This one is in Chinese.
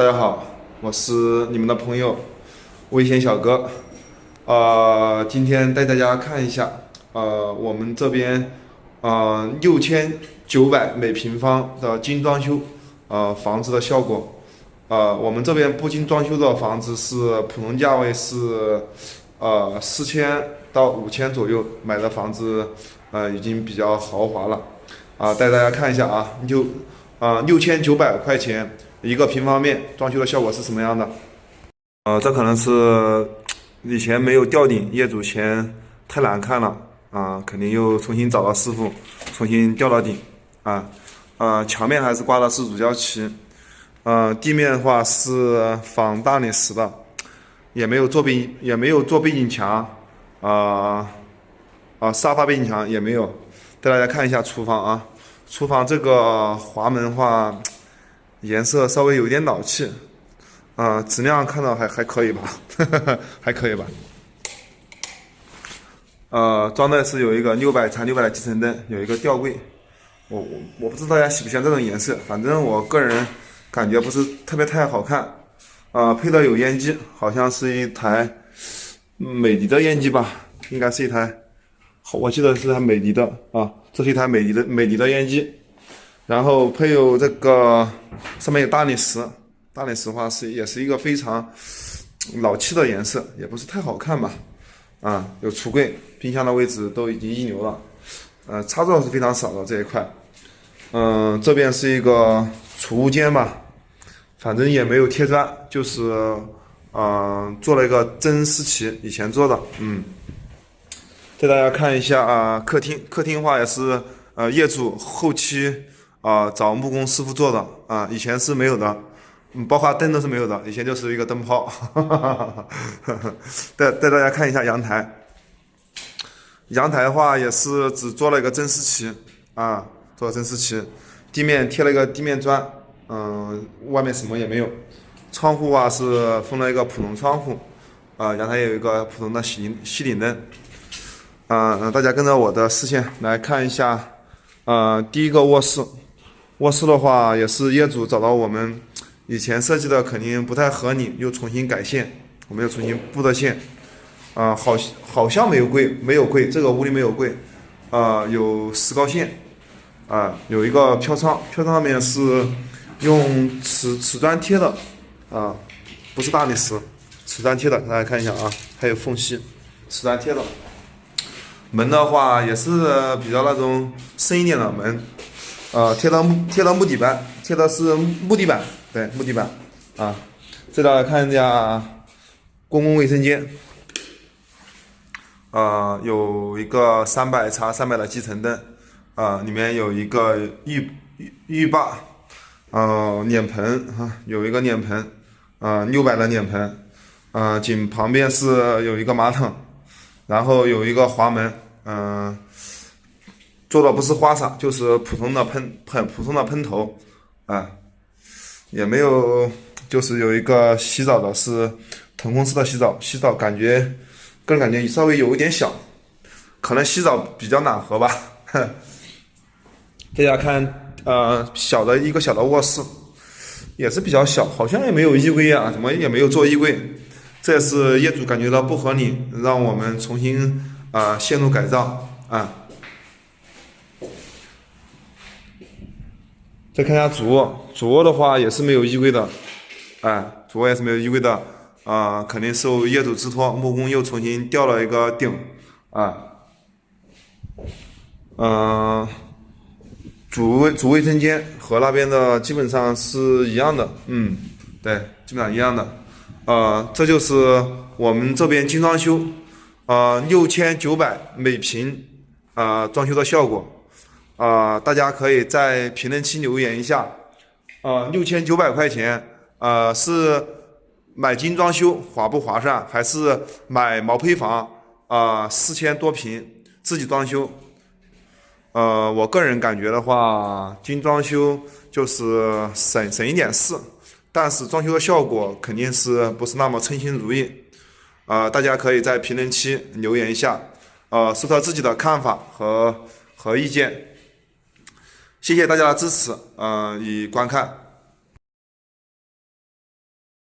大家好，我是你们的朋友危险小哥。今天带大家看一下，我们这边6900每平方的精装修，房子的效果。我们这边不精装修的房子是普通价位是4000到5000左右，买的房子已经比较豪华了。带大家看一下6900块钱一个平方面，装修的效果是什么样的？这可能是以前没有吊顶，业主嫌太难看了肯定又重新找到师傅，重新吊了顶墙面还是刮的是乳胶漆，地面的话是仿大理石的，也没有做背景墙，沙发背景墙也没有。带大家看一下厨房厨房这个华门的话，颜色稍微有点老气，质量看到还可以吧，还可以吧。装的是有一个600x600的集成灯，有一个吊柜。我不知道大家喜不喜欢这种颜色，反正我个人感觉不是太好看。配的有烟机，好像是一台美的的烟机吧，应该是一台，我记得是台美的的这是一台美的的烟机。然后配有这个上面有大理石，大理石的话也是一个非常老气的颜色，也不是太好看吧。有橱柜，冰箱的位置都已经一流了。插座是非常少的这一块。这边是一个储物间吧，反正也没有贴砖，就是做了一个真丝漆，以前做的。带大家看一下客厅的话也是业主后期找木工师傅做的以前是没有的，包括灯都是没有的，以前就是一个灯泡。带大家看一下阳台，阳台的话也是只做了一个真丝漆做了真丝漆，地面贴了一个地面砖，外面什么也没有。窗户是封了一个普通窗户，阳台有一个普通的吸顶灯。大家跟着我的视线来看一下，第一个卧室。卧室的话也是业主找到我们以前设计的肯定不太合理，又重新改线，我们又重新布的线。好像没有柜，这个屋里没有柜，有石膏线，有一个飘窗上面是用瓷砖贴的，不是大理石，瓷砖贴的，大家看一下还有缝隙，瓷砖贴的。门的话也是比较那种深一点的门，贴了木底板，贴的是木地板，对，木地板再来看一下公共卫生间，有一个300x300的集成灯，里面有一个浴霸，脸盆有一个脸盆，600的脸盆，井旁边是有一个马桶，然后有一个滑门，做的不是花洒，就是普通的喷头，也没有，就是有一个洗澡的是腾空式的洗澡个人感觉稍微有一点小，可能洗澡比较暖和吧。大家看，一个小的卧室，也是比较小，好像也没有衣柜怎么也没有做衣柜，这也是业主感觉到不合理，让我们重新线路改造再看一下主卧的话也是没有衣柜的，主卧也是没有衣柜的，肯定受业主之托，木工又重新吊了一个顶，主卫生间和那边的基本上是一样的，对，基本上一样的，这就是我们这边精装修，6900每平装修的效果。大家可以在评论区留言一下，6900块钱，是买精装修划不划算，还是买毛坯房4000多平自己装修？我个人感觉的话，精装修就是省一点事，但是装修的效果肯定是不是那么称心如意。大家可以在评论区留言一下，说说自己的看法和意见。谢谢大家的支持与观看。